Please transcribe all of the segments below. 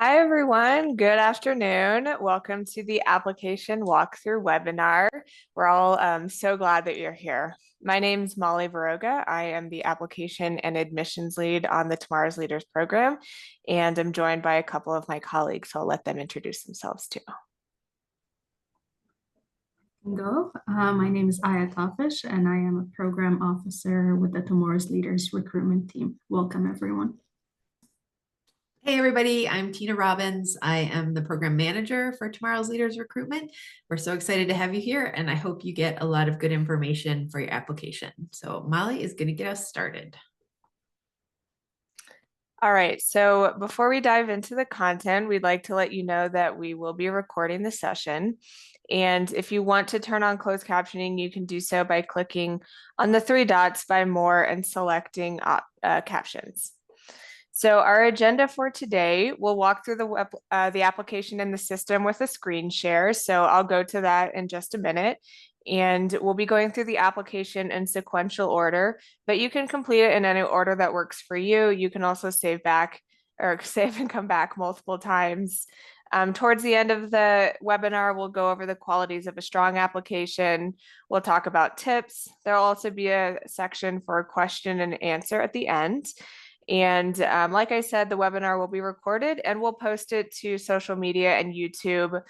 Hi, everyone. Good afternoon. Welcome to the application walkthrough webinar. We're all so glad that you're here. My name is Molly Varoga. I am the application and admissions lead on the Tomorrow's Leaders program, and I'm joined by a couple of my colleagues, so I'll let them introduce themselves too. My name is Aya Tafish, and I am a program officer with the Tomorrow's Leaders recruitment team. Welcome, everyone. Hey everybody, I'm Tina Robbins. I am the program manager for Tomorrow's Leaders Recruitment. We're so excited to have you here, and I hope you get a lot of good information for your application. So Molly is going to get us started. All right, so before we dive into the content, we'd like to let you know that we will be recording the session. And if you want to turn on closed captioning, you can do so by clicking on the three dots by More and selecting captions. So our agenda for today, we'll walk through the application in the system with a screen share. So I'll go to that in just a minute. And we'll be going through the application in sequential order, but you can complete it in any order that works for you. You can also save and come back multiple times. Towards the end of the webinar, we'll go over the qualities of a strong application. We'll talk about tips. There'll also be a section for a question and answer at the end. And like I said, the webinar will be recorded and we'll post it to social media and YouTube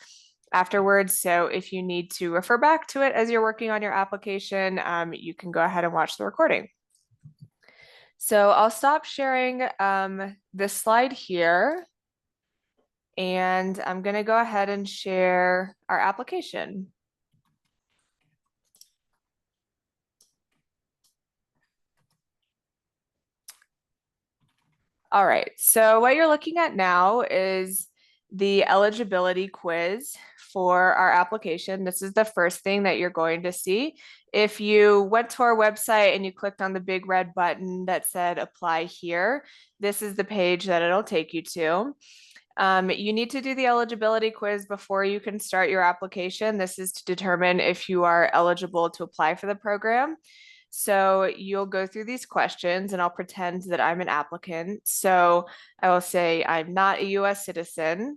afterwards. So if you need to refer back to it as you're working on your application, you can go ahead and watch the recording. So I'll stop sharing this slide here. And I'm going to go ahead and share our application. All right, so what you're looking at now is the eligibility quiz for our application. This is the first thing that you're going to see. If you went to our website and you clicked on the big red button that said apply here, this is the page that it'll take you to. You need to do the eligibility quiz before you can start your application. This is to determine if you are eligible to apply for the program. So you'll go through these questions and I'll pretend that I'm an applicant. So I will say I'm not a US citizen.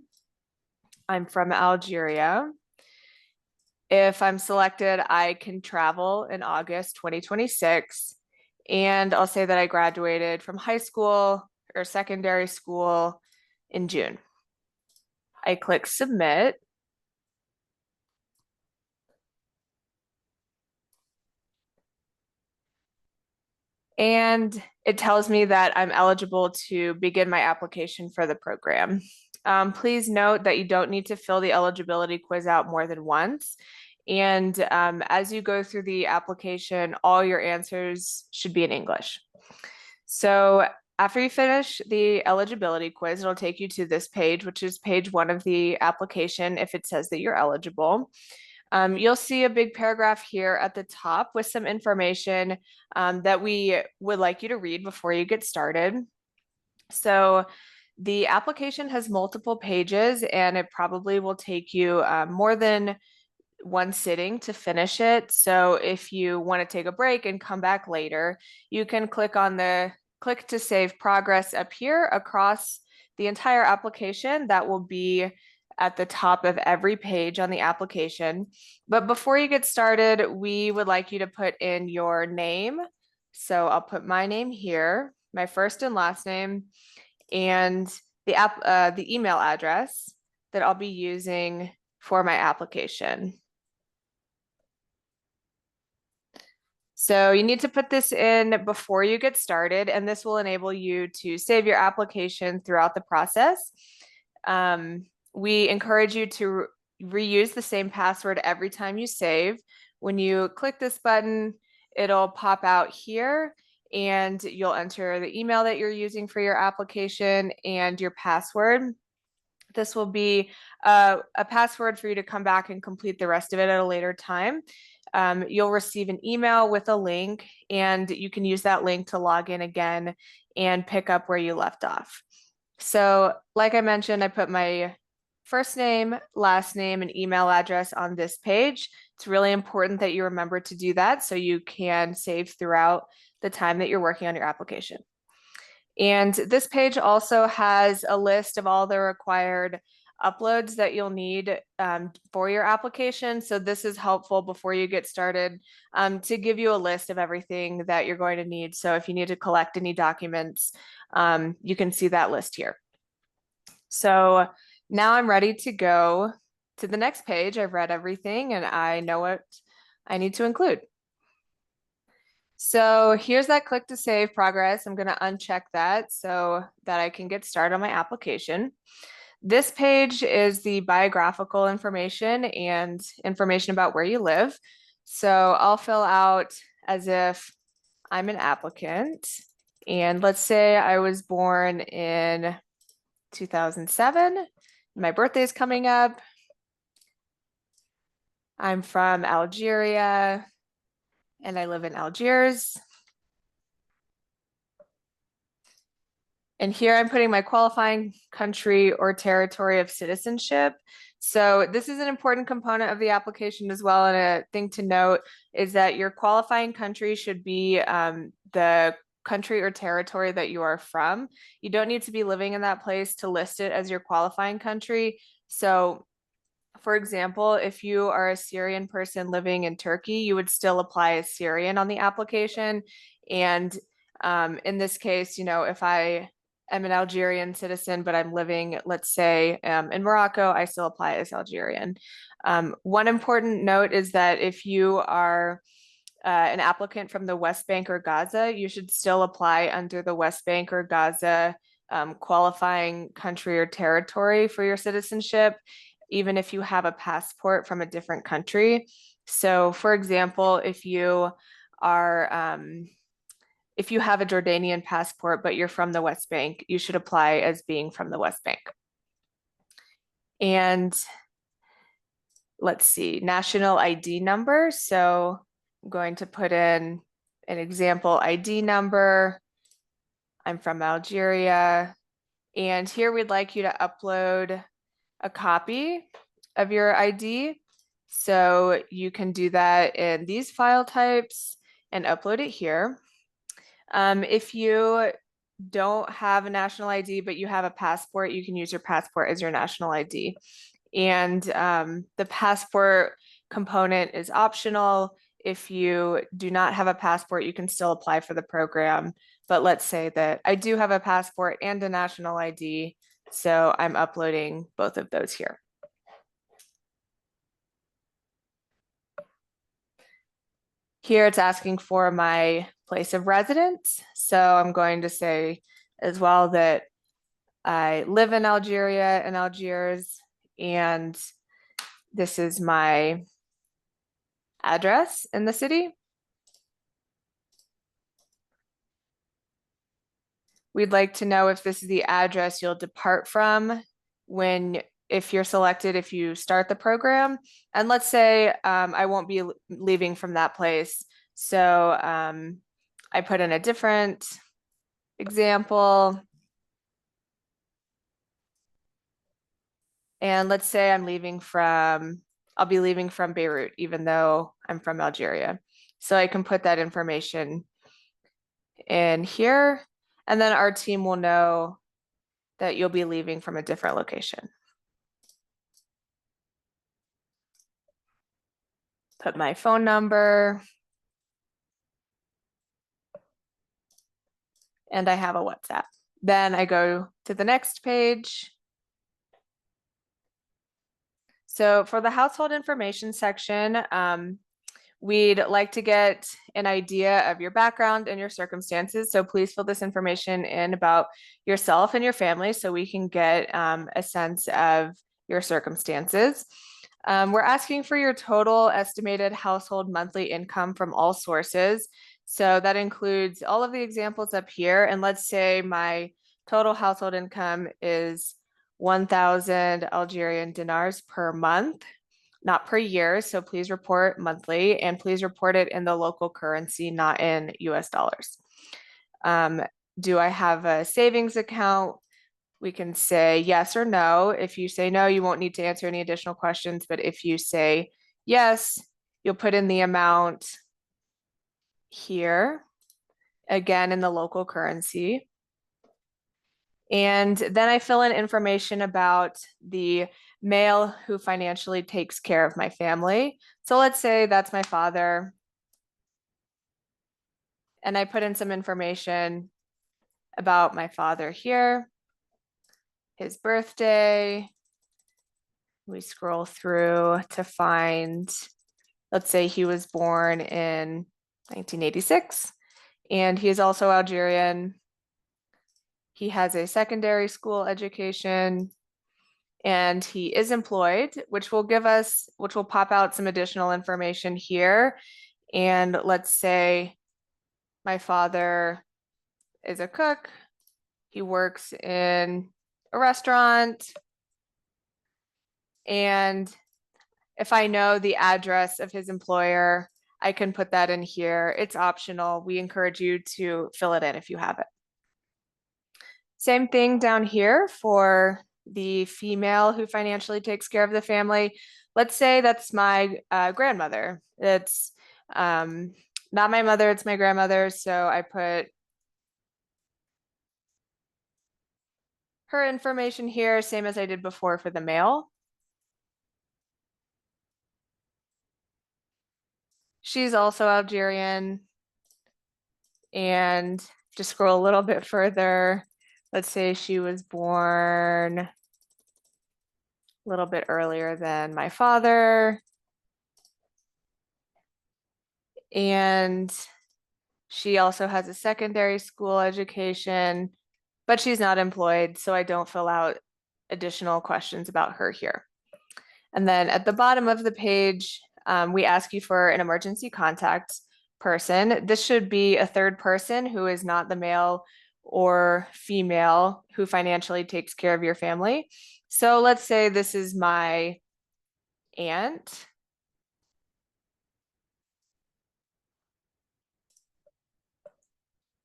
I'm from Algeria. If I'm selected, I can travel in August 2026. And I'll say that I graduated from high school or secondary school in June. I click submit. And it tells me that I'm eligible to begin my application for the program. Please note that you don't need to fill the eligibility quiz out more than once. And as you go through the application, all your answers should be in English. So after you finish the eligibility quiz, it'll take you to this page, which is page 1 of the application if it says that you're eligible. You'll see a big paragraph here at the top with some information that we would like you to read before you get started. So the application has multiple pages and it probably will take you more than one sitting to finish it. So if you want to take a break and come back later, you can click to save progress up here across the entire application. That will be at the top of every page on the application. But before you get started, we would like you to put in your name. So I'll put my name here, my first and last name, and the email address that I'll be using for my application. So you need to put this in before you get started, and this will enable you to save your application throughout the process. We encourage you to reuse the same password every time you save. When you click this button, it'll pop out here and you'll enter the email that you're using for your application and your password. This will be a password for you to come back and complete the rest of it at a later time. You'll receive an email with a link and you can use that link to log in again and pick up where you left off. So like I mentioned, I put my first name, last name, and email address on this page. It's really important that you remember to do that so you can save throughout the time that you're working on your application. And this page also has a list of all the required uploads that you'll need for your application. So this is helpful before you get started to give you a list of everything that you're going to need. So if you need to collect any documents, you can see that list here. So now I'm ready to go to the next page. I've read everything and I know what I need to include. So here's that click to save progress. I'm going to uncheck that so that I can get started on my application. This page is the biographical information and information about where you live. So I'll fill out as if I'm an applicant. And let's say I was born in 2007. My birthday is coming up. I'm from Algeria and I live in Algiers. And here I'm putting my qualifying country or territory of citizenship. So this is an important component of the application as well. And a thing to note is that your qualifying country should be the country or territory that you are from. You don't need to be living in that place to list it as your qualifying country. So for example, if you are a Syrian person living in Turkey, you would still apply as Syrian on the application. And in this case, you know, if I am an Algerian citizen, but I'm living, let's say, in Morocco, I still apply as Algerian. One important note is that if you are an applicant from the West Bank or Gaza, you should still apply under the West Bank or Gaza qualifying country or territory for your citizenship, even if you have a passport from a different country. So for example, if you are, if you have a Jordanian passport, but you're from the West Bank, you should apply as being from the West Bank. And let's see, national ID number. So I'm going to put in an example ID number. I'm from Algeria. And here we'd like you to upload a copy of your ID. So you can do that in these file types and upload it here. If you don't have a national ID, but you have a passport, you can use your passport as your national ID. And the passport component is optional. If you do not have a passport, you can still apply for the program. But let's say that I do have a passport and a national ID, so I'm uploading both of those here. Here it's asking for my place of residence. So I'm going to say as well that I live in Algeria and Algiers, and this is my address in the city. We'd like to know if this is the address you'll depart from if you're selected, if you start the program. And let's say I won't be leaving from that place. So I put in a different example. And let's say I'll be leaving from Beirut, even though I'm from Algeria. So I can put that information in here, and then our team will know that you'll be leaving from a different location. Put my phone number. And I have a WhatsApp. Then I go to the next page. So for the household information section, we'd like to get an idea of your background and your circumstances. So please fill this information in about yourself and your family so we can get a sense of your circumstances. We're asking for your total estimated household monthly income from all sources. So that includes all of the examples up here. And let's say my total household income is 1,000 Algerian dinars per month, not per year. So please report monthly, and please report it in the local currency, not in US dollars. Do I have a savings account? We can say yes or no. If you say no, you won't need to answer any additional questions. But if you say yes, you'll put in the amount here, again in the local currency. And then I fill in information about the male who financially takes care of my family. So let's say that's my father. And I put in some information about my father here, his birthday. We scroll through to find, let's say he was born in 1986, and he is also Algerian. He has a secondary school education, and he is employed, which will pop out some additional information here. And let's say my father is a cook. He works in a restaurant. And if I know the address of his employer, I can put that in here. It's optional. We encourage you to fill it in if you have it. Same thing down here for the female who financially takes care of the family. Let's say that's my grandmother. It's not my mother, it's my grandmother. So I put her information here, same as I did before for the male. She's also Algerian. And just scroll a little bit further. Let's say she was born a little bit earlier than my father. And she also has a secondary school education, but she's not employed, so I don't fill out additional questions about her here. And then at the bottom of the page, we ask you for an emergency contact person. This should be a third person who is not the male or female who financially takes care of your family. So let's say this is my aunt.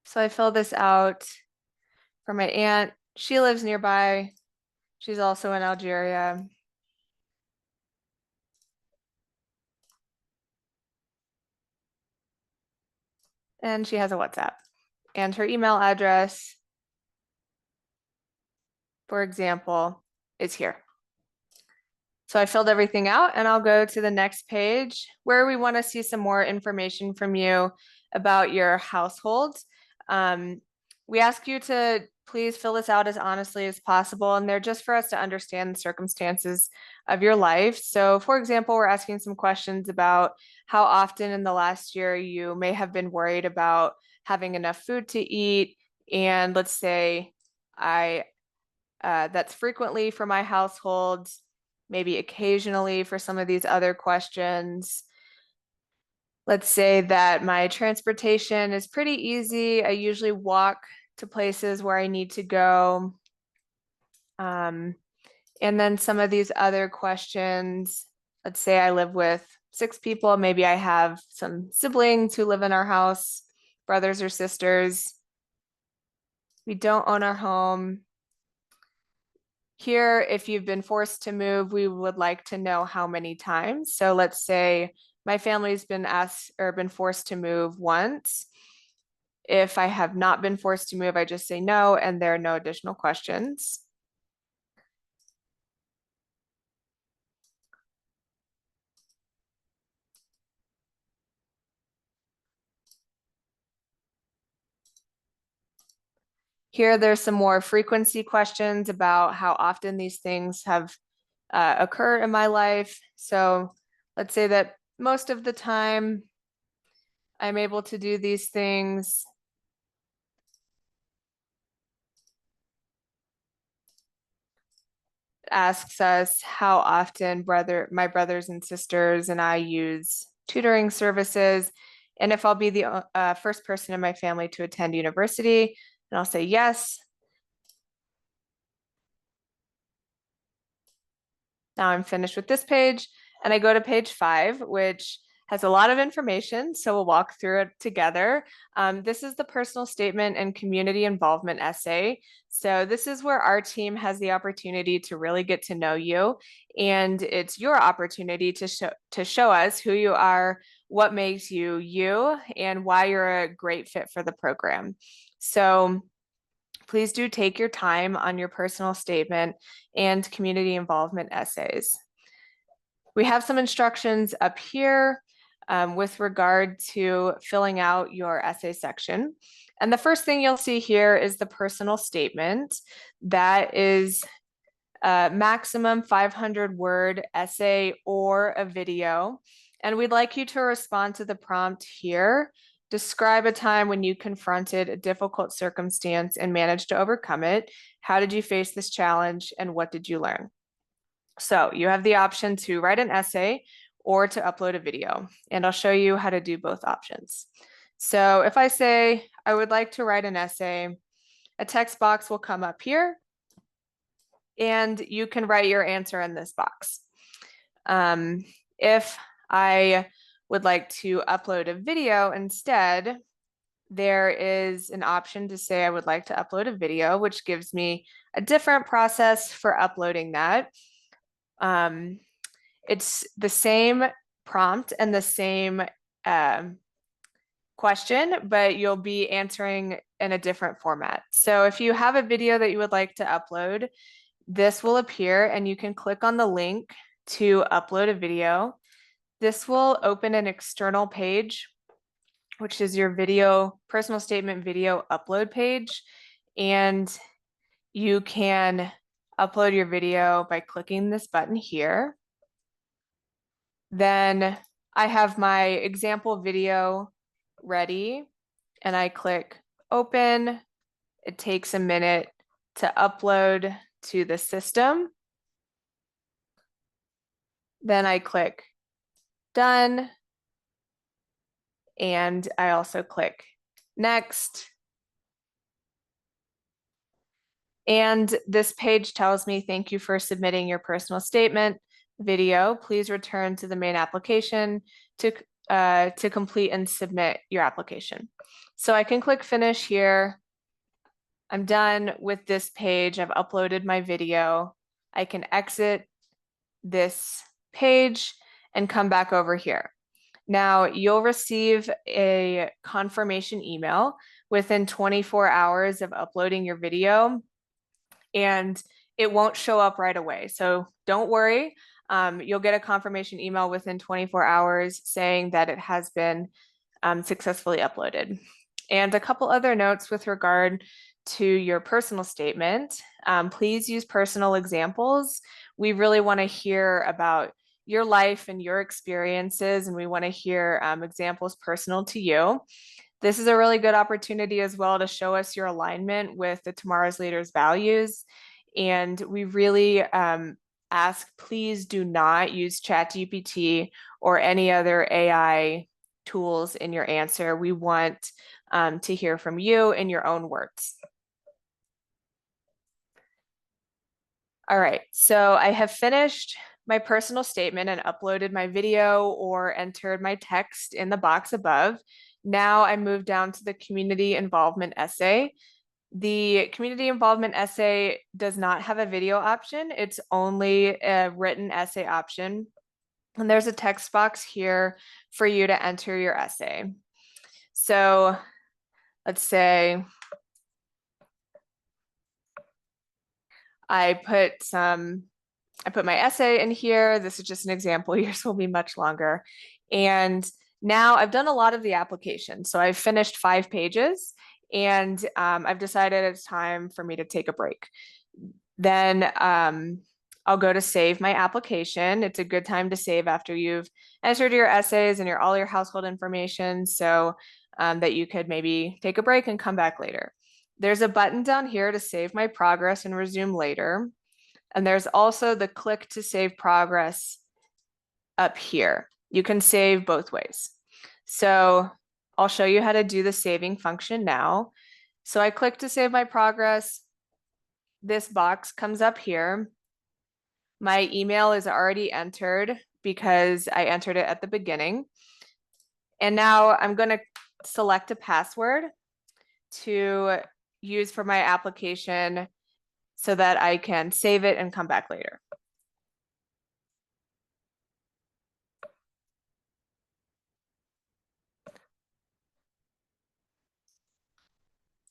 So I fill this out for my aunt. She lives nearby. She's also in Algeria. And she has a WhatsApp. And her email address, for example, is here. So I filled everything out, and I'll go to the next page where we want to see some more information from you about your household. We ask you to please fill this out as honestly as possible, and they're just for us to understand the circumstances of your life. So for example, we're asking some questions about how often in the last year you may have been worried about having enough food to eat. And let's say that's frequently for my household, maybe occasionally for some of these other questions. Let's say that my transportation is pretty easy. I usually walk to places where I need to go. And then some of these other questions, let's say I live with 6 people. Maybe I have some siblings who live in our house, brothers or sisters. We don't own our home. Here, if you've been forced to move, we would like to know how many times. So let's say my family's been asked or been forced to move once. If I have not been forced to move, I just say no, and there are no additional questions. Here, there's some more frequency questions about how often these things have occurred in my life. So let's say that most of the time I'm able to do these things. Asks us how often my brothers and sisters and I use tutoring services, and if I'll be the first person in my family to attend university, and I'll say yes. Now I'm finished with this page, and I go to page 5, which has a lot of information, so we'll walk through it together. This is the personal statement and community involvement essay. So this is where our team has the opportunity to really get to know you, and it's your opportunity to show us who you are, what makes you you, and why you're a great fit for the program. So Please do take your time on your personal statement and community involvement essays. We have some instructions up here with regard to filling out your essay section. And the first thing you'll see here is the personal statement. That is a maximum 500-word essay or a video. And we'd like you to respond to the prompt here. Describe a time when you confronted a difficult circumstance and managed to overcome it. How did you face this challenge and what did you learn? So you have the option to write an essay or to upload a video, and I'll show you how to do both options. So if I say I would like to write an essay, a text box will come up here, and you can write your answer in this box. If I would like to upload a video instead, there is an option to say I would like to upload a video, which gives me a different process for uploading that. It's the same prompt and the same question, but you'll be answering in a different format. So if you have a video that you would like to upload, this will appear and you can click on the link to upload a video. This will open an external page, which is your video, personal statement video upload page. And you can upload your video by clicking this button here. Then I have my example video ready and I click open. It takes a minute to upload to the system. Then I click done. And I also click next. And this page tells me, thank you for submitting your personal statement video. Please return to the main application to complete and submit your application. So I can click finish here. I'm done with this page. I've uploaded my video. I can exit this page and come back over here. Now you'll receive a confirmation email within 24 hours of uploading your video, and it won't show up right away. So don't worry. You'll get a confirmation email within 24 hours saying that it has been successfully uploaded. And a couple other notes with regard to your personal statement. Please use personal examples. We really want to hear about your life and your experiences, and we want to hear examples personal to you. This is a really good opportunity as well to show us your alignment with the Tomorrow's Leaders values. And we really ask, please do not use ChatGPT or any other AI tools in your answer. We want to hear from you in your own words. All right, so I have finished my personal statement and uploaded my video or entered my text in the box above. Now I move down to the community involvement essay. The community involvement essay does not have a video option. It's only a written essay option. And there's a text box here for you to enter your essay. So let's say I put my essay in here. This is just an example. Yours will be much longer. And now I've done a lot of the application. So I've finished 5 pages and I've decided it's time for me to take a break. Then I'll go to save my application. It's a good time to save after you've entered your essays and all your household information so that you could maybe take a break and come back later. There's a button down here to save my progress and resume later. And there's also the click to save progress up here. You can save both ways. So I'll show you how to do the saving function now. So I click to save my progress. This box comes up here. My email is already entered because I entered it at the beginning. And now I'm going to select a password to use for my application so that I can save it and come back later.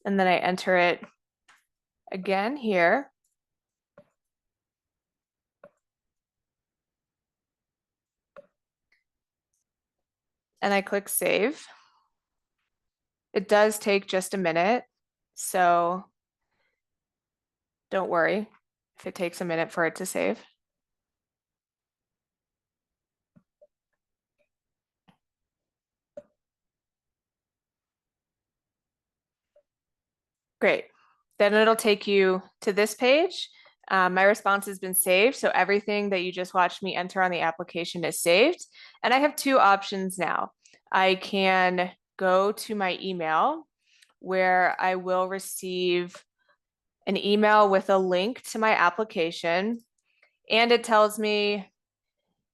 And then I enter it again here. And I click save. It does take just a minute, so don't worry if it takes a minute for it to save. Great. Then it'll take you to this page. My response has been saved, so everything that you just watched me enter on the application is saved. And I have two options now. I can go to my email where I will receive an email with a link to my application, and it tells me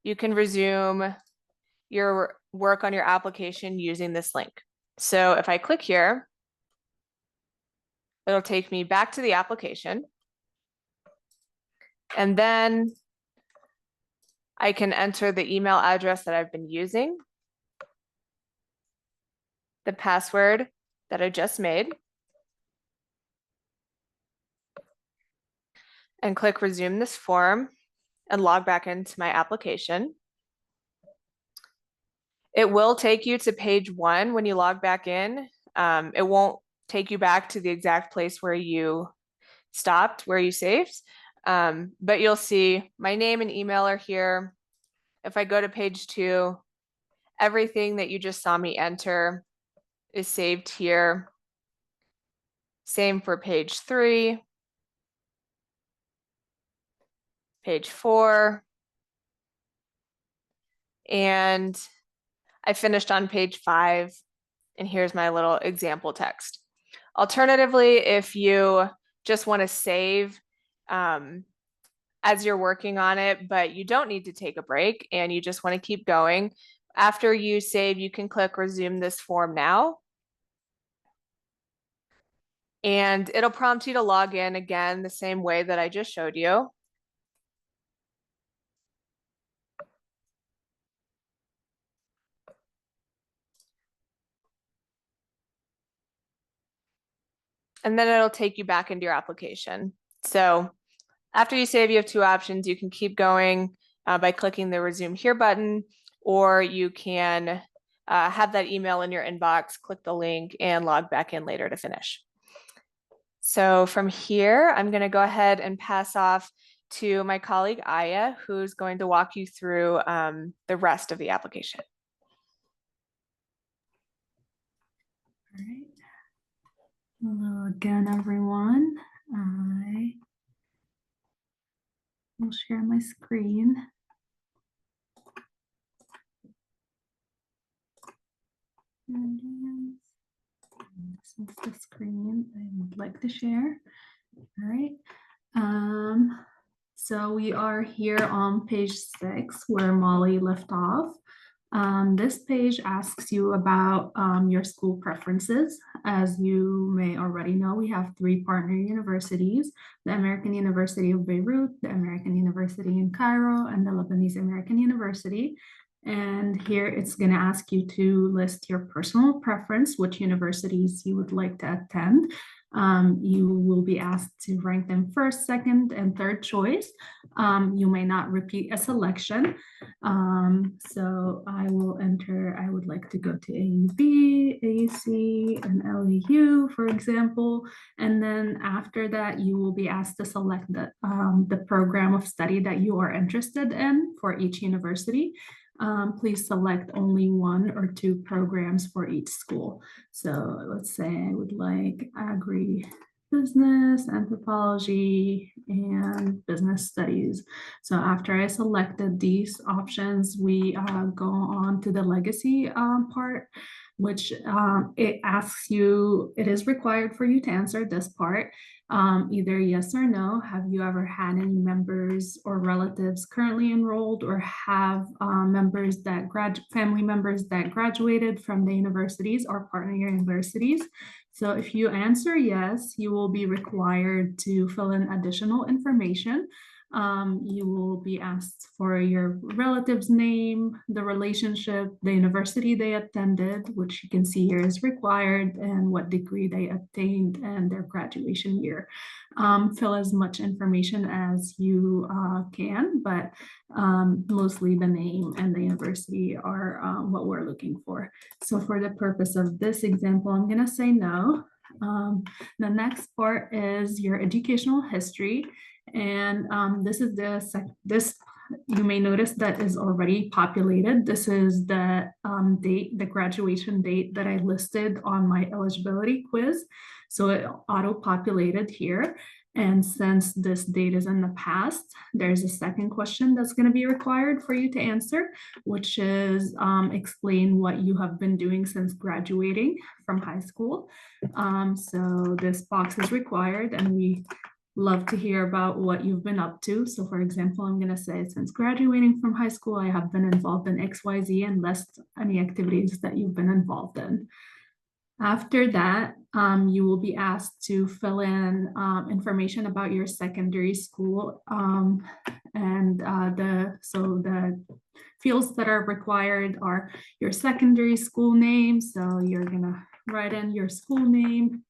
you can resume your work on your application using this link. So if I click here, it'll take me back to the application. And then I can enter the email address that I've been using, the password that I just made, and click resume this form and log back into my application. It will take you to page 1 when you log back in. It won't take you back to the exact place where you stopped, where you saved. But you'll see my name and email are here. If I go to page 2, everything that you just saw me enter is saved here. Same for page 3, page 4, and I finished on page 5, and here's my little example text. Alternatively, if you just want to save as you're working on it, but you don't need to take a break and you just want to keep going, after you save, you can click resume this form now. And it'll prompt you to log in again the same way that I just showed you. And then it'll take you back into your application. So after you save, you have two options. You can keep going by clicking the resume here button, or you can have that email in your inbox, click the link, and log back in later to finish. So from here, I'm going to go ahead and pass off to my colleague Aya, who's going to walk you through the rest of the application. All right. Hello again, everyone. I will share my screen. This is the screen I would like to share. All right. So we are here on page 6 where Molly left off. This page asks you about your school preferences. As you may already know, we have 3 partner universities: the American University of Beirut, the American University in Cairo, and the Lebanese American University. And here it's going to ask you to list your personal preference, which universities you would like to attend. You will be asked to rank them first, second, and third choice. You may not repeat a selection. So I will enter, I would like to go to AUB, AUC, and LAU, for example. And then after that, you will be asked to select the program of study that you are interested in for each university. Please select only 1 or 2 programs for each school. So let's say I would like agribusiness, anthropology, and business studies. So after I selected these options, we go on to the legacy part, which it asks you, it is required for you to answer this part. Either yes or no. Have you ever had any members or relatives currently enrolled, or have members that family members that graduated from the universities or partner universities? So if you answer yes, you will be required to fill in additional information. You will be asked for your relative's name, the relationship, the university they attended, which you can see here is required, and what degree they obtained and their graduation year. Fill as much information as you can, but mostly the name and the university are what we're looking for. So for the purpose of this example, I'm going to say no. The next part is your educational history. And this is you may notice that is already populated. This is the date, the graduation date that I listed on my eligibility quiz. So it auto-populated here. And since this date is in the past, there's a second question that's going to be required for you to answer, which is explain what you have been doing since graduating from high school. So this box is required, and we love to hear about what you've been up to. So for example, I'm going to say, since graduating from high school, I have been involved in XYZ, and list any activities that you've been involved in. After that, you will be asked to fill in information about your secondary school, and the fields that are required are your secondary school name. So you're gonna write in your school name,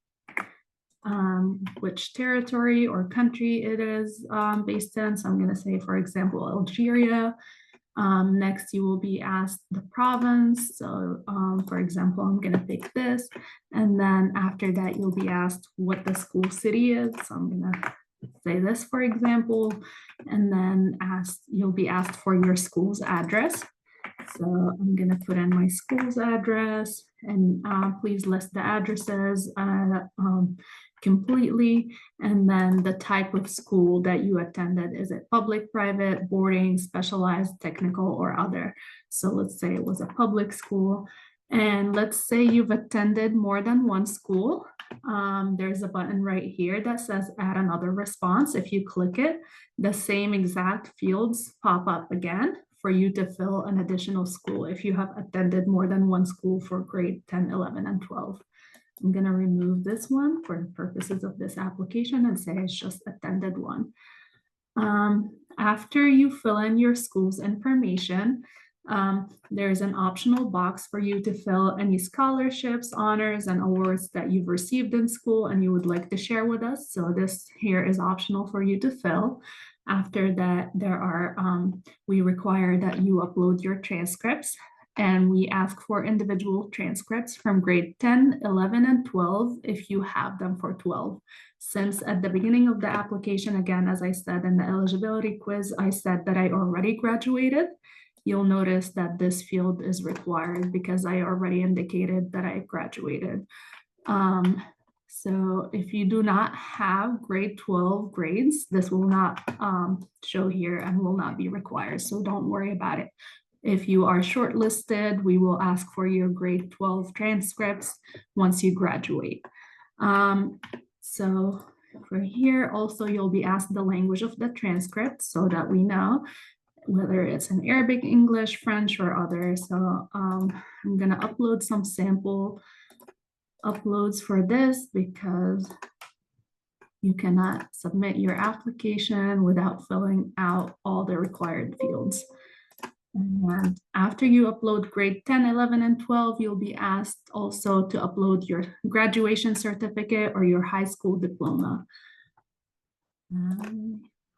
which territory or country it is based in. So I'm going to say, for example, Algeria. Next, you will be asked the province. So for example, I'm going to pick this. And then after that, you'll be asked what the school city is. So I'm going to say this, for example, and then you'll be asked for your school's address. So I'm going to put in my school's address, and please list the addresses completely, and then the type of school that you attended. Is it public, private, boarding, specialized, technical, or other? So let's say it was a public school, and let's say you've attended more than one school. There's a button right here that says add another response. If you click it, the same exact fields pop up again for you to fill an additional school if you have attended more than one school for grade 10, 11, and 12. I'm going to remove this one for the purposes of this application and say it's just attended one. After you fill in your school's information, there's an optional box for you to fill any scholarships, honors, and awards that you've received in school and you would like to share with us. So this here is optional for you to fill. After that, we require that you upload your transcripts, and we ask for individual transcripts from grade 10, 11, and 12 if you have them for 12. Since at the beginning of the application, again, as I said in the eligibility quiz, I said that I already graduated. You'll notice that this field is required because I already indicated that I graduated. So if you do not have grade 12 grades, this will not show here and will not be required. So don't worry about it. If you are shortlisted, we will ask for your grade 12 transcripts once you graduate. So for here, also, you'll be asked the language of the transcript so that we know whether it's in Arabic, English, French, or other. So I'm going to upload some sample uploads for this because you cannot submit your application without filling out all the required fields. And after you upload grade 10, 11, and 12, you'll be asked also to upload your graduation certificate or your high school diploma.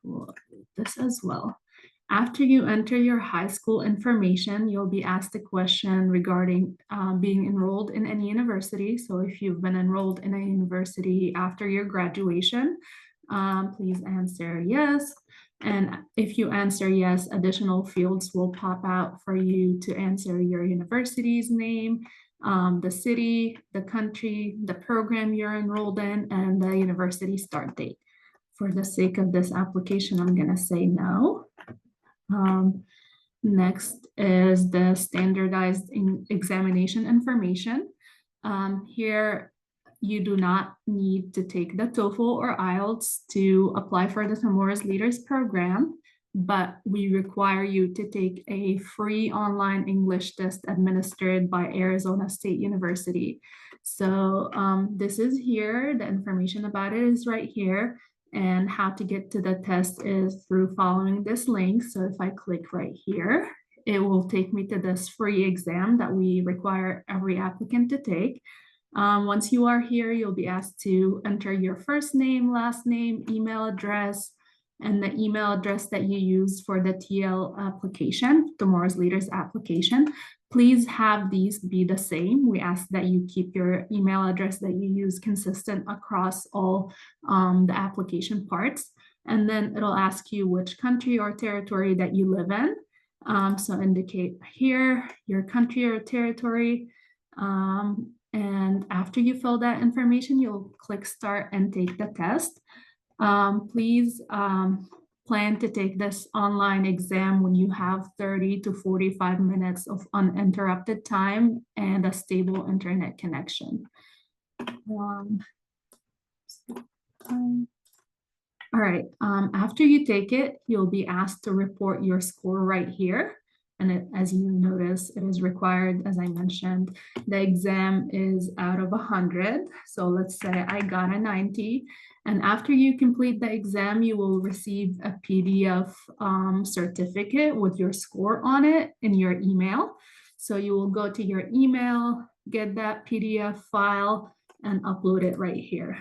We'll upload this as well. After you enter your high school information, you'll be asked a question regarding being enrolled in any university. So if you've been enrolled in a university after your graduation, please answer yes. And if you answer yes, additional fields will pop out for you to answer your university's name, the city, the country, the program you're enrolled in, and the university start date. For the sake of this application, I'm going to say no. Next is the standardized examination information. Here, you do not need to take the TOEFL or IELTS to apply for the Tomorrow's Leaders program, but we require you to take a free online English test administered by Arizona State University. So this is here, the information about it is right here. And how to get to the test is through following this link. So if I click right here, it will take me to this free exam that we require every applicant to take. Once you are here, you'll be asked to enter your first name, last name, email address, and the email address that you use for the TL application, Tomorrow's Leaders application. Please have these be the same. We ask that you keep your email address that you use consistent across all the application parts. And then it'll ask you which country or territory that you live in. So indicate here your country or territory. And after you fill that information, you'll click start and take the test. Please plan to take this online exam when you have 30 to 45 minutes of uninterrupted time and a stable internet connection. All right, after you take it, you'll be asked to report your score right here. And as you notice, it is required, as I mentioned, the exam is out of 100. So let's say I got a 90. And after you complete the exam, you will receive a PDF certificate with your score on it in your email. So you will go to your email, get that PDF file, and upload it right here.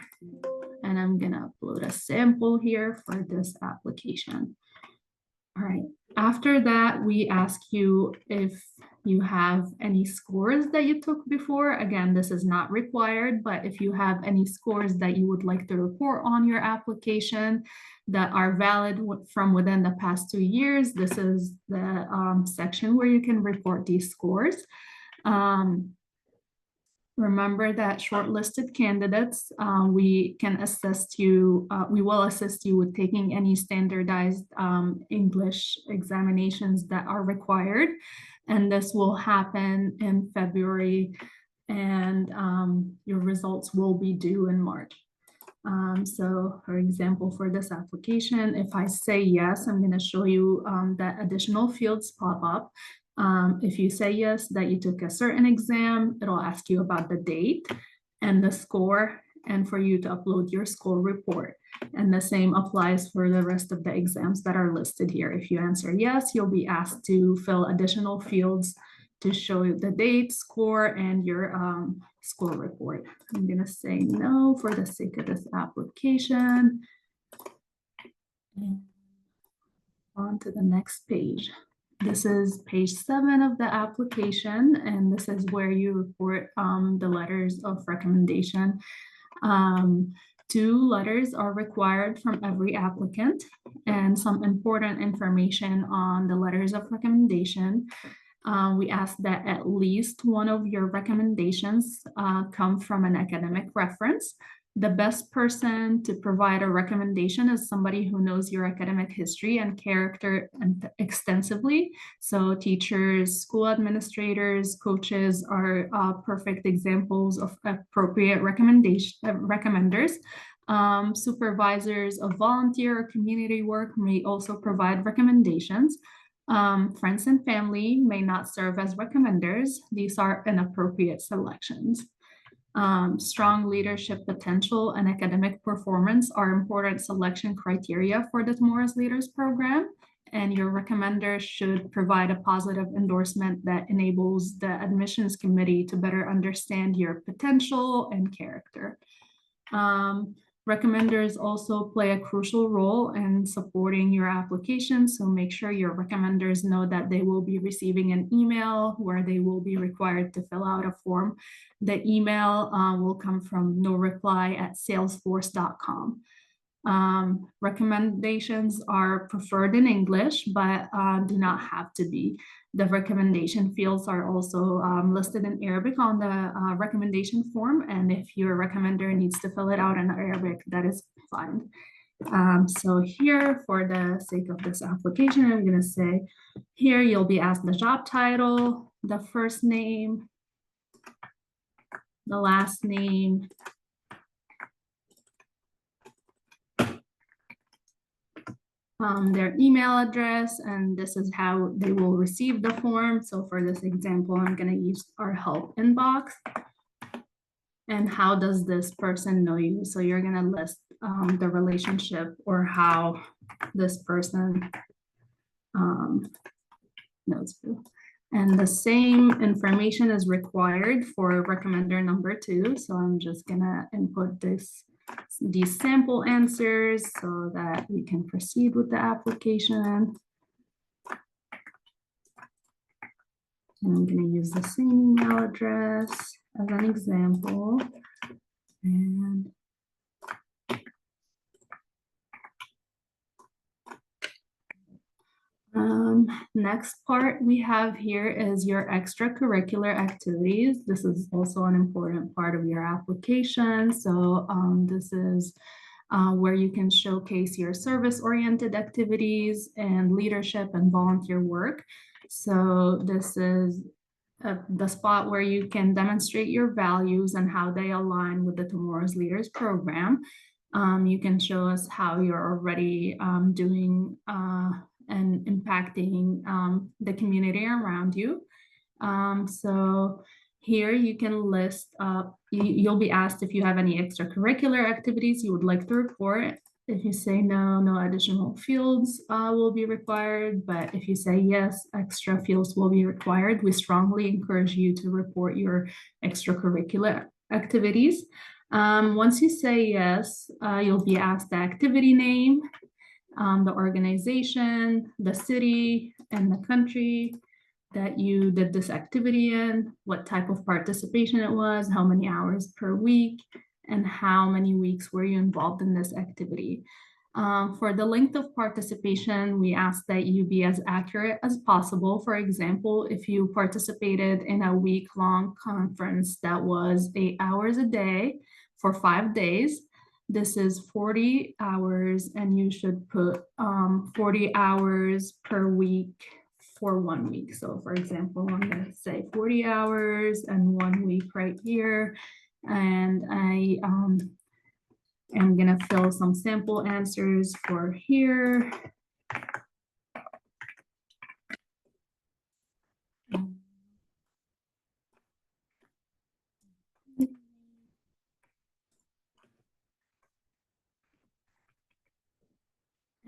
And I'm gonna upload a sample here for this application. All right, after that, we ask you if you have any scores that you took before. Again, this is not required, but if you have any scores that you would like to report on your application that are valid from within the past 2 years, this is the section where you can report these scores. Remember that shortlisted candidates, we can assist you, we will assist you with taking any standardized English examinations that are required. And this will happen in February, and your results will be due in March. So for example, for this application, if I say yes, I'm going to show you that additional fields pop up. If you say yes, that you took a certain exam, it'll ask you about the date and the score, and for you to upload your score report. And the same applies for the rest of the exams that are listed here. If you answer yes, you'll be asked to fill additional fields to show you the date, score, and your score report. I'm going to say no for the sake of this application. And on to the next page. This is page 7 of the application, and this is where you report the letters of recommendation. 2 letters are required from every applicant, and some important information on the letters of recommendation. We ask that at least one of your recommendations come from an academic reference. The best person to provide a recommendation is somebody who knows your academic history and character extensively. So teachers, school administrators, coaches are perfect examples of appropriate recommenders. Supervisors of volunteer or community work may also provide recommendations. Friends and family may not serve as recommenders. These are inappropriate selections. Strong leadership potential and academic performance are important selection criteria for the Tomorrow's Leaders program, and your recommender should provide a positive endorsement that enables the admissions committee to better understand your potential and character. Recommenders also play a crucial role in supporting your application, so make sure your recommenders know that they will be receiving an email where they will be required to fill out a form. The email will come from noreply@salesforce.com. Recommendations are preferred in English, but do not have to be. The recommendation fields are also listed in Arabic on the recommendation form, and if your recommender needs to fill it out in Arabic, that is fine. So here, for the sake of this application, I'm going to say here you'll be asked the job title, the first name, the last name, their email address, and this is how they will receive the form. So for this example, I'm going to use our help inbox. and how does this person know you? So you're gonna list the relationship or how this person knows you. And the same information is required for recommender number 2. So I'm just gonna input these sample answers so that we can proceed with the application. And I'm gonna use the same email address as an example. And next part we have here is your extracurricular activities. This is also an important part of your application. So this is where you can showcase your service-oriented activities and leadership and volunteer work. So this is the spot where you can demonstrate your values and how they align with the Tomorrow's Leaders program. You can show us how you're already doing and impacting the community around you. So here you can list, you'll be asked if you have any extracurricular activities you would like to report. If you say no, no additional fields will be required. But if you say yes, extra fields will be required. We strongly encourage you to report your extracurricular activities. Once you say yes, you'll be asked the activity name, the organization, the city, and the country that you did this activity in, what type of participation it was, how many hours per week, and how many weeks were you involved in this activity. For the length of participation, we ask that you be as accurate as possible. For example, if you participated in a week-long conference that was 8 hours a day for 5 days, this is 40 hours, and you should put 40 hours per week for 1 week. So for example, I'm going to say 40 hours and 1 week right here. And I am going to fill some sample answers for here.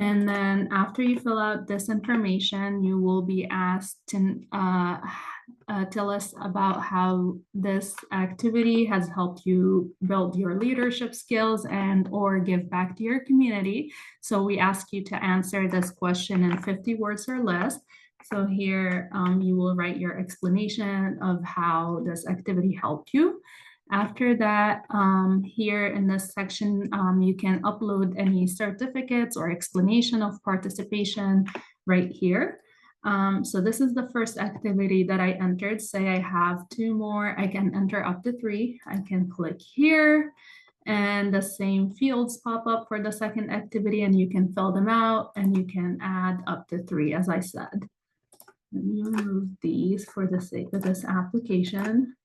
And then after you fill out this information, you will be asked to tell us about how this activity has helped you build your leadership skills and or give back to your community. So we ask you to answer this question in 50 words or less. So here you will write your explanation of how this activity helped you. After that, here in this section, you can upload any certificates or explanation of participation right here. So this is the first activity that I entered. Say I have 2 more, I can enter up to 3. I can click here and the same fields pop up for the second activity, and you can fill them out and you can add up to 3, as I said. Let me remove these for the sake of this application.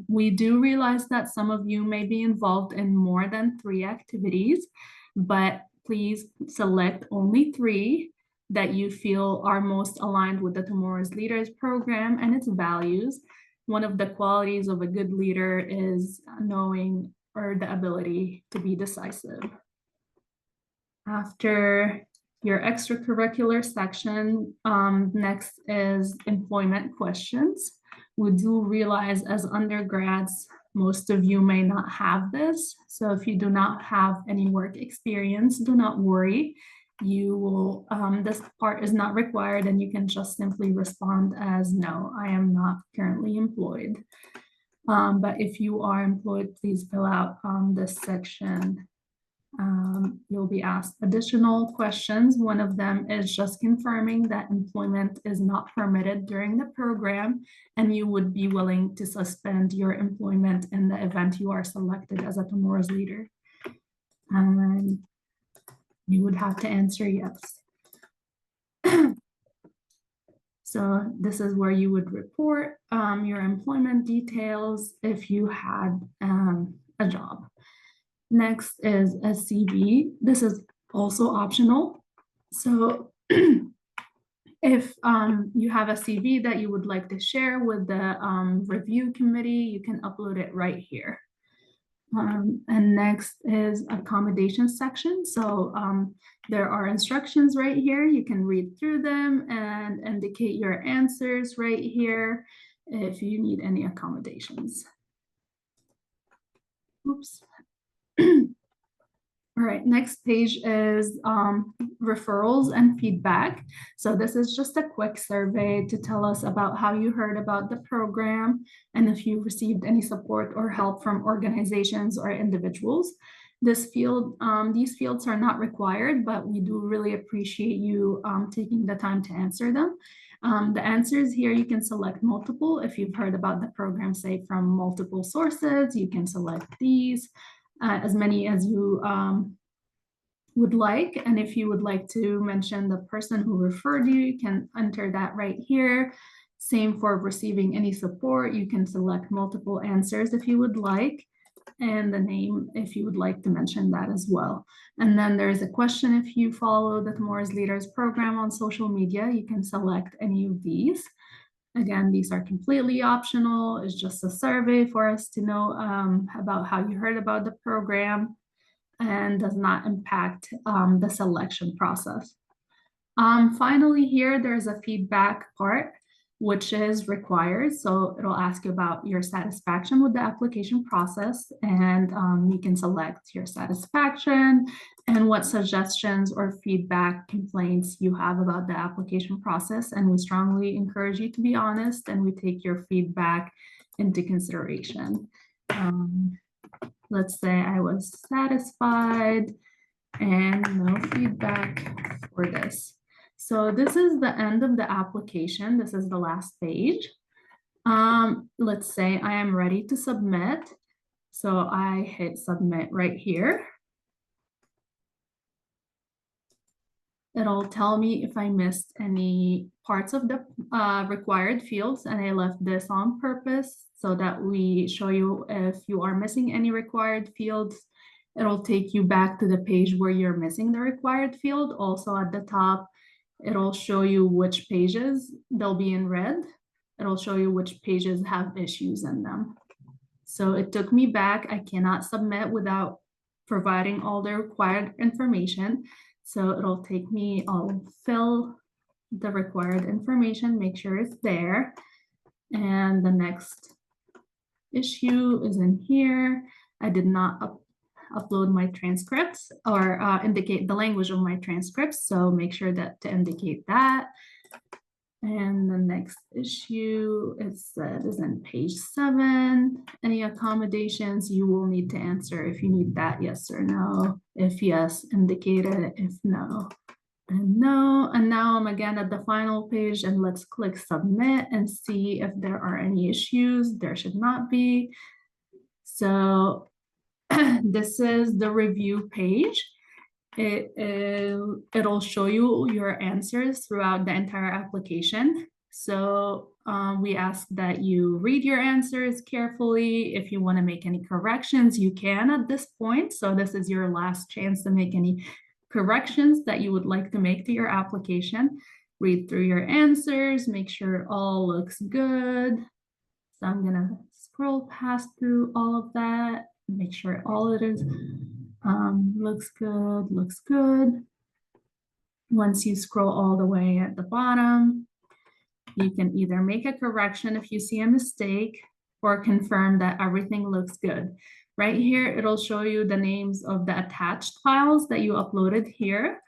We do realize that some of you may be involved in more than 3 activities, but please select only 3 that you feel are most aligned with the Tomorrow's Leaders program and its values. One of the qualities of a good leader is knowing or the ability to be decisive. After your extracurricular section, next is employment questions. We do realize as undergrads, most of you may not have this. So if you do not have any work experience, do not worry. You will, this part is not required, and you can just simply respond as no, I am not currently employed. But if you are employed, please fill out this section. You'll be asked additional questions. One of them is just confirming that employment is not permitted during the program, and you would be willing to suspend your employment in the event you are selected as a Tomorrow's Leader. And you would have to answer yes. So this is where you would report your employment details if you had a job. Next is a CV. This is also optional. So If you have a CV that you would like to share with the review committee, you can upload it right here. And next is accommodation section. So there are instructions right here. You can read through them and indicate your answers right here if you need any accommodations. Oops. All right, next page is referrals and feedback. So this is just a quick survey to tell us about how you heard about the program and if you received any support or help from organizations or individuals. This field, these fields are not required, but we do really appreciate you taking the time to answer them. The answers here, you can select multiple. If you've heard about the program, say from multiple sources, you can select these. As many as you would like. And if you would like to mention the person who referred you, you can enter that right here. Same for receiving any support. You can select multiple answers if you would like, and the name if you would like to mention that as well. And then there's a question: if you follow the Tomorrow's Leaders program on social media, you can select any of these. Again, these are completely optional. It's just a survey for us to know about how you heard about the program and does not impact the selection process. Finally, here, there's a feedback part, which is required. So it'll ask you about your satisfaction with the application process, and you can select your satisfaction and what suggestions or feedback complaints you have about the application process. And we strongly encourage you to be honest, and we take your feedback into consideration. Let's say I was satisfied and no feedback for this. So this is the end of the application. This is the last page. Let's say I am ready to submit. So I hit submit right here. It'll tell me if I missed any parts of the required fields, and I left this on purpose so that we show you if you are missing any required fields. It'll take you back to the page where you're missing the required field. Also at the top, it'll show you which pages, they'll be in red. It'll show you which pages have issues in them. So it took me back. I cannot submit without providing all the required information. So it'll take me, I'll fill the required information, make sure it's there. And the next issue is in here. I did not upload my transcripts or indicate the language of my transcripts. So make sure that to indicate that. And the next issue is in page 7. Any accommodations you will need to answer if you need that, yes or no. If yes, indicate it. If no, then no. And now I'm again at the final page, and let's click submit and see if there are any issues. There should not be. So this is the review page. It'll show you your answers throughout the entire application. So we ask that you read your answers carefully. If you want to make any corrections, you can at this point. So this is your last chance to make any corrections that you would like to make to your application. Read through your answers, make sure it all looks good. So I'm gonna scroll past through all of that, make sure all it is looks good, looks good. Once you scroll all the way at the bottom, you can either make a correction if you see a mistake or confirm that everything looks good. Right here, it'll show you the names of the attached files that you uploaded here.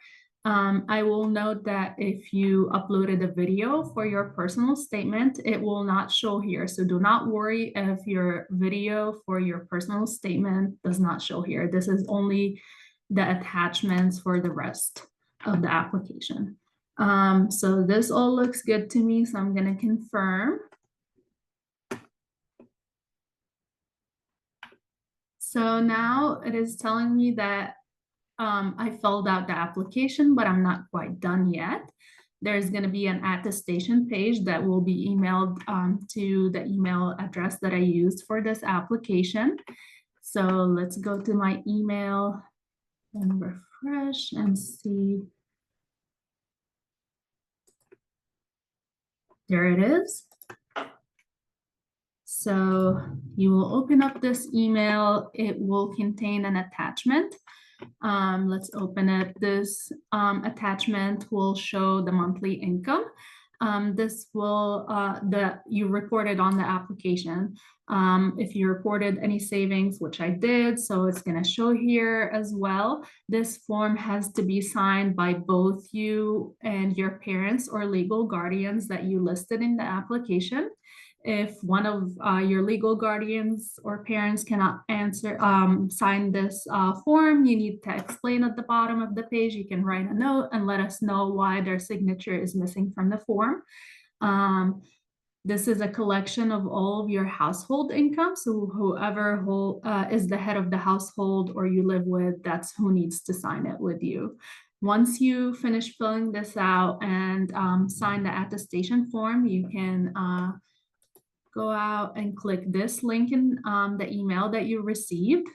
I will note that if you uploaded a video for your personal statement, it will not show here. So do not worry if your video for your personal statement does not show here. This is only the attachments for the rest of the application. So this all looks good to me, so I'm going to confirm. So now it is telling me that I filled out the application, but I'm not quite done yet. There's going to be an attestation page that will be emailed to the email address that I used for this application. So let's go to my email and refresh and see. there it is. So you will open up this email. It will contain an attachment. Let's open it. This attachment will show the monthly income. This will, you reported on the application. If you reported any savings, which I did, so it's going to show here as well. This form has to be signed by both you and your parents or legal guardians that you listed in the application. If one of your legal guardians or parents cannot sign this form, you need to explain at the bottom of the page. You can write a note and let us know why their signature is missing from the form. This is a collection of all of your household income. So whoever is the head of the household or you live with, that's who needs to sign it with you. Once you finish filling this out and sign the attestation form, you can go out and click this link in the email that you received.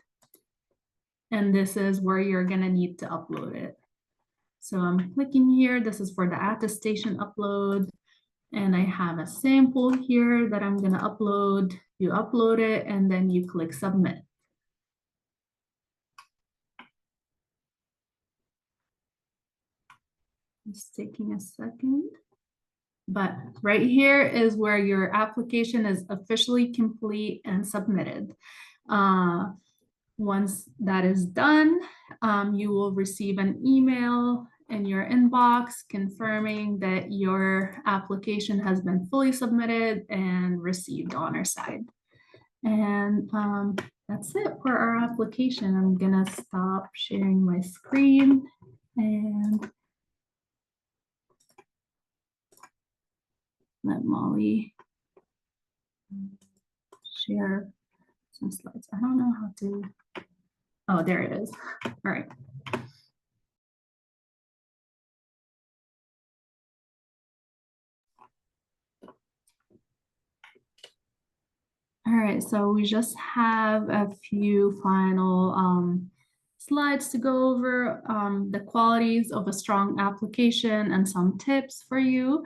And this is where you're gonna need to upload it. So I'm clicking here. This is for the attestation upload. And I have a sample here that I'm gonna upload. You upload it and then you click submit. It's taking a second. But right here is where your application is officially complete and submitted. Once that is done, you will receive an email in your inbox confirming that your application has been fully submitted and received on our side. And that's it for our application. I'm gonna stop sharing my screen and let Molly share some slides. I don't know how to, oh, there it is. All right. All right, so we just have a few final slides to go over, the qualities of a strong application and some tips for you.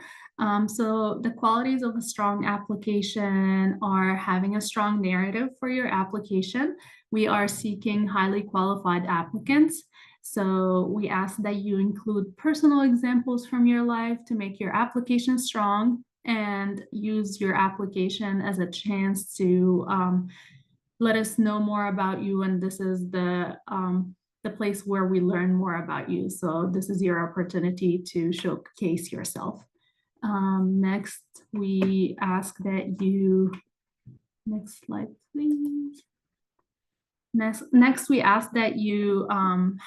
So the qualities of a strong application are having a strong narrative for your application. We are seeking highly qualified applicants. So we ask that you include personal examples from your life to make your application strong, and use your application as a chance to let us know more about you. And this is the place where we learn more about you. So this is your opportunity to showcase yourself. Next, we ask that you, next slide, please. Next, we ask that you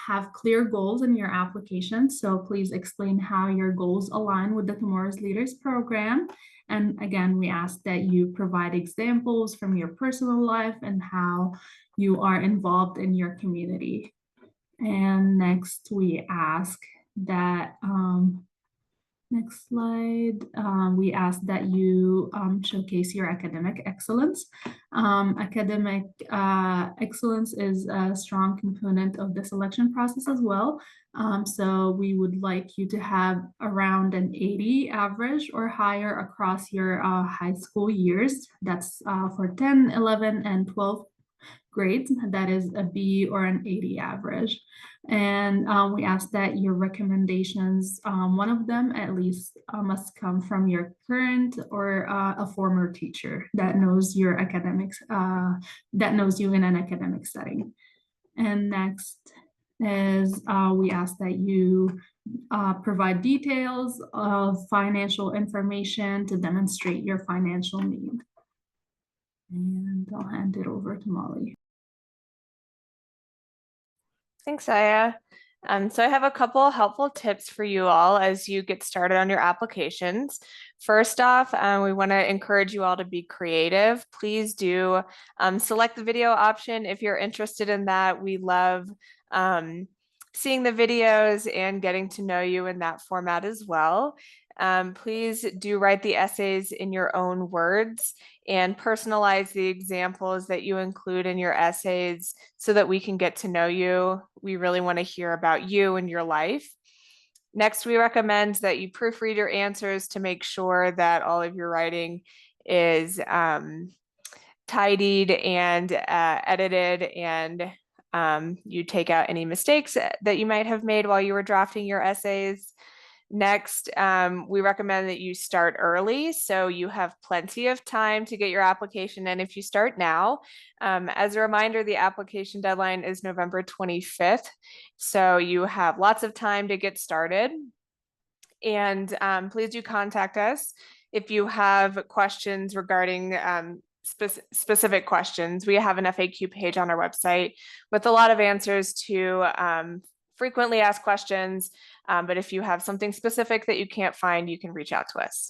have clear goals in your application. So please explain how your goals align with the Tomorrow's Leaders program. And again, we ask that you provide examples from your personal life and how you are involved in your community. And next, we ask that, next slide, we ask that you showcase your academic excellence. Academic excellence is a strong component of the selection process as well. So we would like you to have around an 80 average or higher across your high school years. That's for 10, 11, and 12 grades. That is a B or an 80 average. And we ask that your recommendations, one of them at least must come from your current or a former teacher that knows your academics, that knows you in an academic setting. And next is we ask that you provide details of financial information to demonstrate your financial need. And I'll hand it over to Molly. Thanks, Aya. So I have a couple helpful tips for you all as you get started on your applications. First off, we want to encourage you all to be creative. Please do select the video option if you're interested in that. We love seeing the videos and getting to know you in that format as well. Please do write the essays in your own words and personalize the examples that you include in your essays so that we can get to know you. We really want to hear about you and your life. Next, we recommend that you proofread your answers to make sure that all of your writing is tidied and edited, and you take out any mistakes that you might have made while you were drafting your essays. Next, we recommend that you start early so you have plenty of time to get your application in if you start now. As a reminder, the application deadline is November 25th, so you have lots of time to get started. And please do contact us if you have questions regarding specific questions. We have an FAQ page on our website with a lot of answers to frequently asked questions. But if you have something specific that you can't find, you can reach out to us.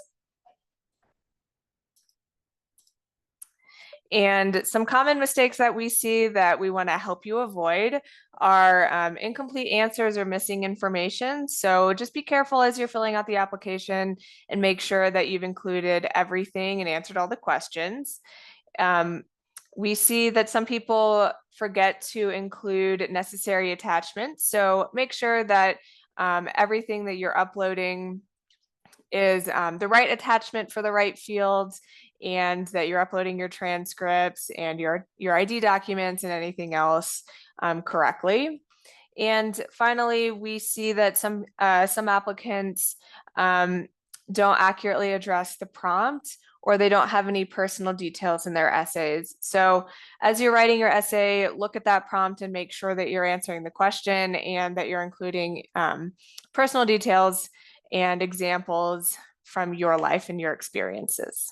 And some common mistakes that we see that we want to help you avoid are incomplete answers or missing information. So just be careful as you're filling out the application and make sure that you've included everything and answered all the questions. We see that some people forget to include necessary attachments. So make sure that everything that you're uploading is the right attachment for the right fields, and that you're uploading your transcripts and your ID documents and anything else correctly. And finally, we see that some applicants don't accurately address the prompt, or they don't have any personal details in their essays. So as you're writing your essay, look at that prompt and make sure that you're answering the question and that you're including personal details and examples from your life and your experiences.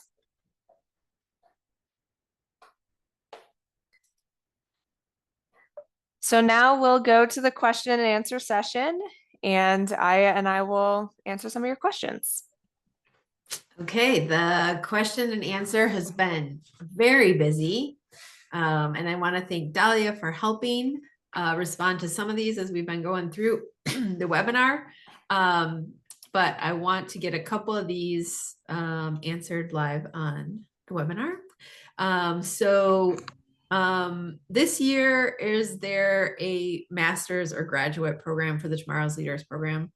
So now we'll go to the question and answer session, and I will answer some of your questions. Okay, the question and answer has been very busy. And I want to thank Dahlia for helping respond to some of these as we've been going through the webinar. But I want to get a couple of these answered live on the webinar. This year, is there a master's or graduate program for the Tomorrow's Leaders program?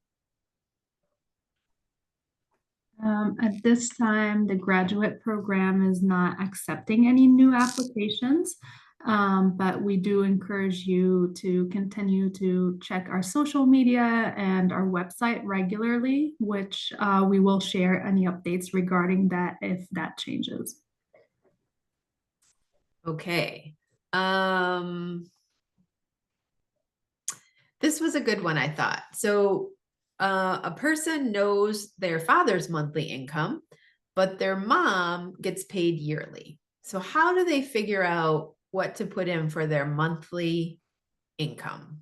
At this time, the graduate program is not accepting any new applications, but we do encourage you to continue to check our social media and our website regularly, which we will share any updates regarding that if that changes. Okay. This was a good one, I thought. So a person knows their father's monthly income, but their mom gets paid yearly. So how do they figure out what to put in for their monthly income?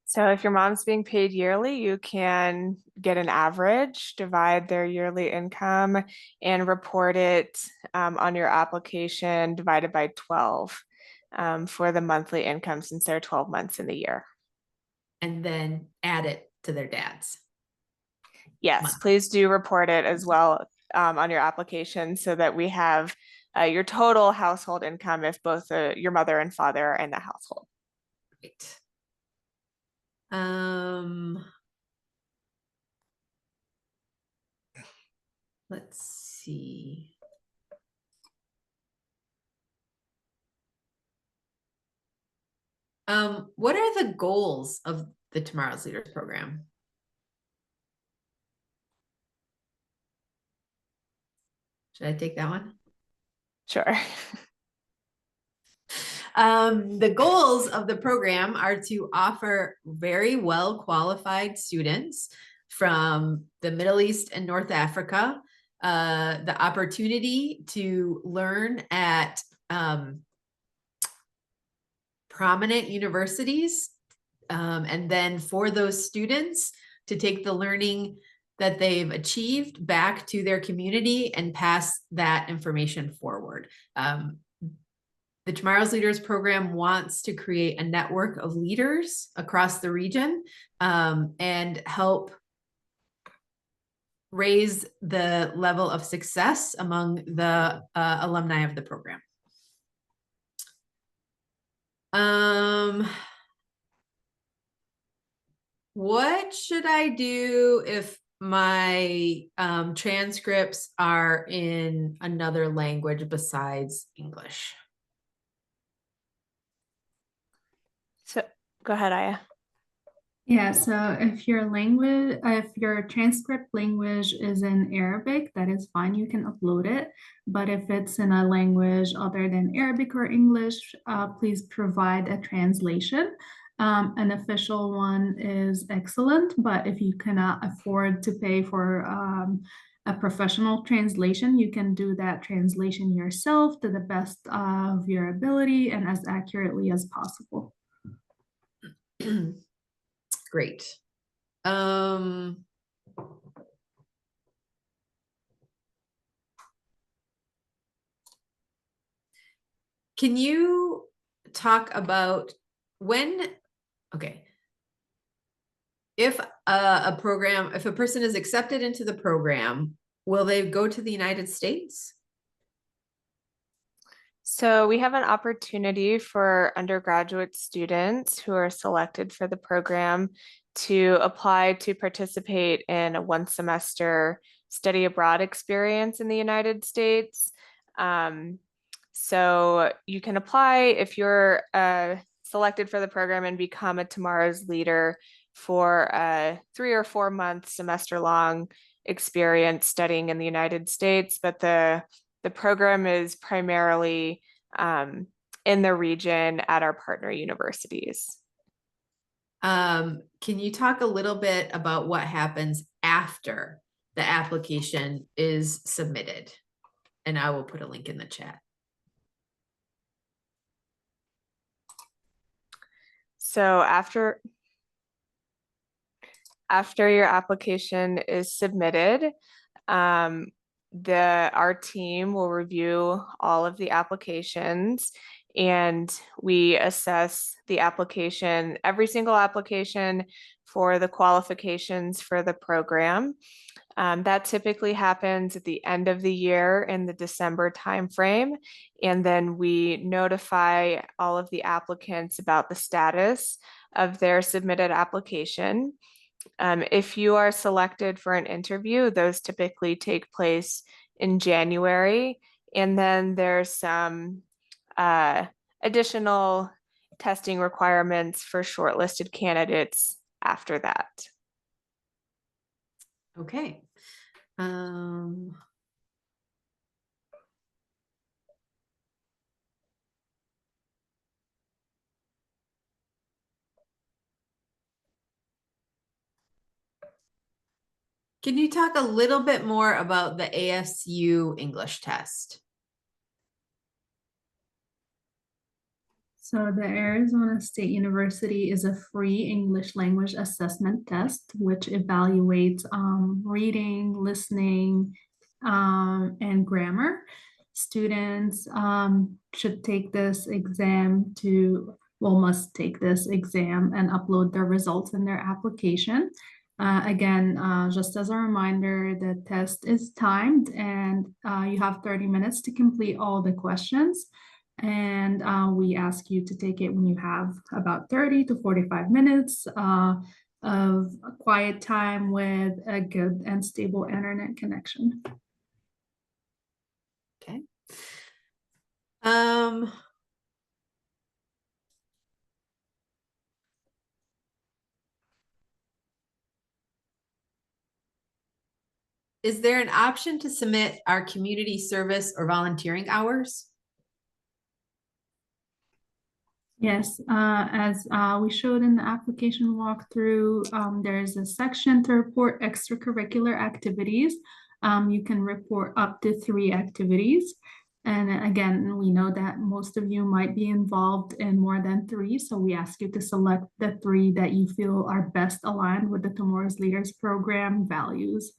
So if your mom's being paid yearly, you can get an average, divide their yearly income, and report it on your application divided by 12 for the monthly income, since there are 12 months in the year. And then add it to their dad's. Yes, please do report it as well on your application so that we have your total household income if both your mother and father are in the household. Great. Let's see. What are the goals of the Tomorrow's Leaders program? Should I take that one? Sure. The goals of the program are to offer very well qualified students from the Middle East and North Africa the opportunity to learn at prominent universities, and then for those students to take the learning that they've achieved back to their community and pass that information forward. The Tomorrow's Leaders program wants to create a network of leaders across the region and help raise the level of success among the alumni of the program. What should I do if my transcripts are in another language besides English? So go ahead, Aya. Yeah, so if your transcript language is in Arabic, that is fine, you can upload it. But if it's in a language other than Arabic or English, please provide a translation. An official one is excellent, but if you cannot afford to pay for a professional translation, you can do that translation yourself to the best of your ability and as accurately as possible. Great. Can you talk about if if a person is accepted into the program, will they go to the United States? So we have an opportunity for undergraduate students who are selected for the program to apply to participate in a 1 semester study abroad experience in the United States. So you can apply if you're selected for the program and become a Tomorrow's Leader for a 3 or 4 month semester long experience studying in the United States, but the program is primarily in the region at our partner universities. Can you talk a little bit about what happens after the application is submitted? And I will put a link in the chat. So after your application is submitted, our team will review all of the applications and we assess the application, every single application for the qualifications for the program. That typically happens at the end of the year in the December timeframe. And then we notify all of the applicants about the status of their submitted application. If you are selected for an interview, those typically take place in January. And then there's some additional testing requirements for shortlisted candidates after that. Okay. Can you talk a little bit more about the ASU English test? So the Arizona State University is a free English language assessment test, which evaluates reading, listening, and grammar. Students should take this exam must take this exam and upload their results in their application. Again, just as a reminder, the test is timed and you have 30 minutes to complete all the questions. And we ask you to take it when you have about 30 to 45 minutes of quiet time with a good and stable internet connection. Okay. Is there an option to submit our community service or volunteering hours? Yes, as we showed in the application walkthrough, there's a section to report extracurricular activities. You can report up to 3 activities. And again, we know that most of you might be involved in more than 3, so we ask you to select the 3 that you feel are best aligned with the Tomorrow's Leaders program values.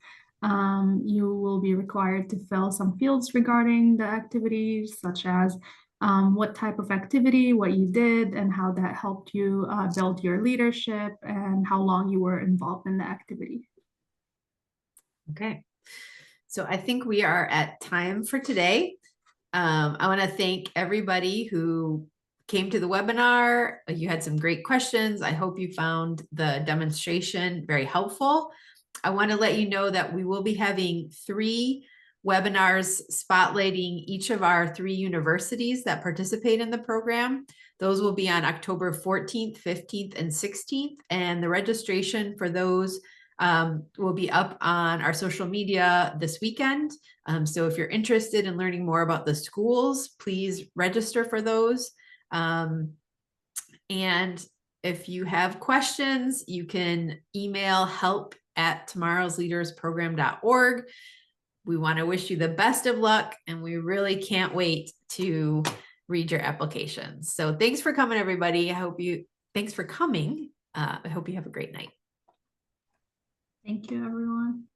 You will be required to fill some fields regarding the activities, such as what type of activity, what you did, and how that helped you build your leadership, and how long you were involved in the activity. Okay, so I think we are at time for today. I want to thank everybody who came to the webinar. You had some great questions. I hope you found the demonstration very helpful. I want to let you know that we will be having 3 webinars spotlighting each of our 3 universities that participate in the program. Those will be on October 14th, 15th, and 16th. And the registration for those will be up on our social media this weekend. So if you're interested in learning more about the schools, please register for those. And if you have questions, you can email help@tomorrowsleadersprogram.org. We want to wish you the best of luck, and we really can't wait to read your applications. So thanks for coming, everybody. Thanks for coming. I hope you have a great night. Thank you, everyone.